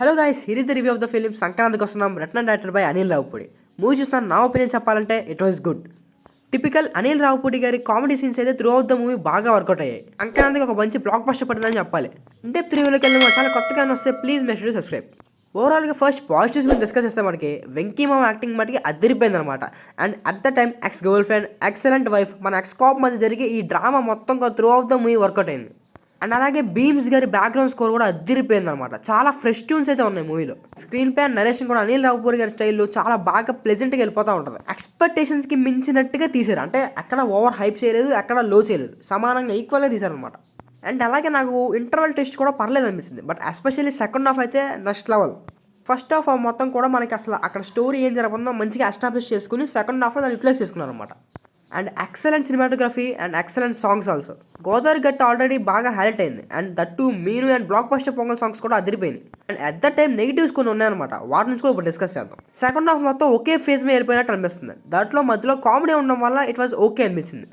Hello guys, here is the review of the film Sankranthiki Vasthunnam. రత్న director by Anil Ravipudi. Movie చూస్తున్నాను. నా opinion చెప్పాలంటే it was good. Typical Anil Ravipudi గారి comedy scenes అయితే throughout the movie బాగా work out అయ్యాయి. సంక్రాంతికి ఒక మంచి బ్లాక్ బస్టర్ పడిందని చెప్పాలి. డెప్త్ రివ్యూలోకి వెళ్ళిన చాలా కొత్తగా వస్తే please make sure to subscribe. ఓవరాల్గా ఫస్ట్ పాజిటివ్స్ గురించి డిస్కస్ చేస్తే మనకి వెంకీ మామ యాక్టింగ్ మటుకి అదిరిపోయింది అనమాట. And at the time ex girlfriend, excellent wife, మన ఎక్స్ కాప్ మధ్య జరిగే ఈ డ్రామా మొత్తం throughout the movie work out అయింది. అండ్ అలాగే బీమ్స్ గారి బ్యాక్గ్రౌండ్ స్కోర్ కూడా అదిరిపోయింది అనమాట. చాలా ఫ్రెష్ ట్యూన్స్ అయితే ఉన్నాయి మూవీలో. స్క్రీన్ పే అండ్ నరేషన్ కూడా అనిల్ రావుపూరి గారి స్టైల్లో చాలా బాగా ప్లెజెంట్గా వెళ్ళిపోతూ ఉంటుంది. ఎక్స్పెక్టేషన్స్కి మించినట్టుగా తీశారు. అంటే ఎక్కడ ఓవర్ హైప్ చేయలేదు, ఎక్కడ లో చేయలేదు, సమానంగా ఈక్వల్గా తీశారనమాట. అండ్ అలాగే నాకు ఇంటర్వల్ టెస్ట్ కూడా పర్లేదు అనిపిస్తుంది. బట్ ఎస్పెషల్లీ సెకండ్ హాఫ్ అయితే నెక్స్ట్ లెవెల్. ఫస్ట్ హాఫ్ మొత్తం కూడా మనకి అసలు అక్కడ స్టోరీ ఏం జరగబోతుందో మంచిగా ఎస్టాబ్లిష్ చేసుకుని సెకండ్ హాఫ్లో దాన్ని యూటిలైజ్ చేసుకున్నారు అనమాట. And excellent cinematography and excellent songs also. Godavari గట్టు ఆల్రెడీ బాగా హైలైట్ అయింది. అండ్ దట్టు మీను and blockbuster Pongal songs కూడా అదిరిపోయింది. And at the time negatives కొన్ని ఉన్నాయన్నమాట. వాటి నుంచి కూడా ఇప్పుడు డిస్కస్ చేద్దాం. సెకండ్ హాఫ్ మొత్తం ఒకే ఫేజ్ మీద వెళ్ళిపోయినట్టు అనిపిస్తుంది. దాంట్లో మధ్యలో కామెడీ ఉండడం వల్ల ఇట్ వాజ్ ఓకే అనిపించింది.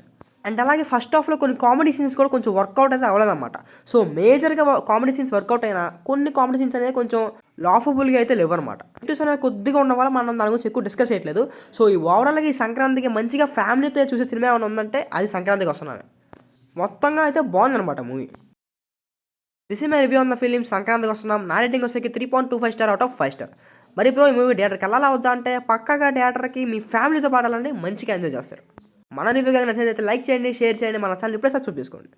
అండ్ అలాగే ఫస్ట్ హాఫ్లో కొన్ని కామెడీ సీన్స్ కూడా కొంచెం వర్కౌట్ అయితే అవ్వలేదన్నమాట. సో మేజర్గా కామెడీ సీన్స్ వర్కౌట్ అయినా కొన్ని కామెడీ సీన్స్ అనేది కొంచెం లాఫబుల్గా అయితే లేవు అనమాట. ఇటు అనేది కొద్దిగా ఉండడం వల్ల మనం దాని గురించి ఎక్కువ డిస్కస్ చేయట్లేదు. సో ఈ ఓవరాల్గా ఈ సంక్రాంతికి మంచిగా ఫ్యామిలీతో చూసే సినిమా ఏమైనా ఉందంటే అది సంక్రాంతికి వస్తున్నాను. మొత్తంగా అయితే బాగుందన్నమాట movie. This is my review on the film Sankranthiki Vasthunnam. నా రేటింగ్ వచ్చేకి 3.25 స్టార్ అవుట్ ఆఫ్ 5 స్టార్. మరి ఇప్పుడు ఈ మూవీ థియేటర్కి వెళ్ళాలా వద్దా అంటే పక్కాగా థియేటర్కి మీ ఫ్యామిలీతో పాడాలని మంచిగా ఎంజాయ్ చేస్తారు. మన రివ్యూ కానీ నచ్చినట్లయితే లైక్ చేయండి, షేర్ చేయండి, మన ఛానల్ ఇప్పుడే సబ్స్క్రైబ్ చేసుకోండి.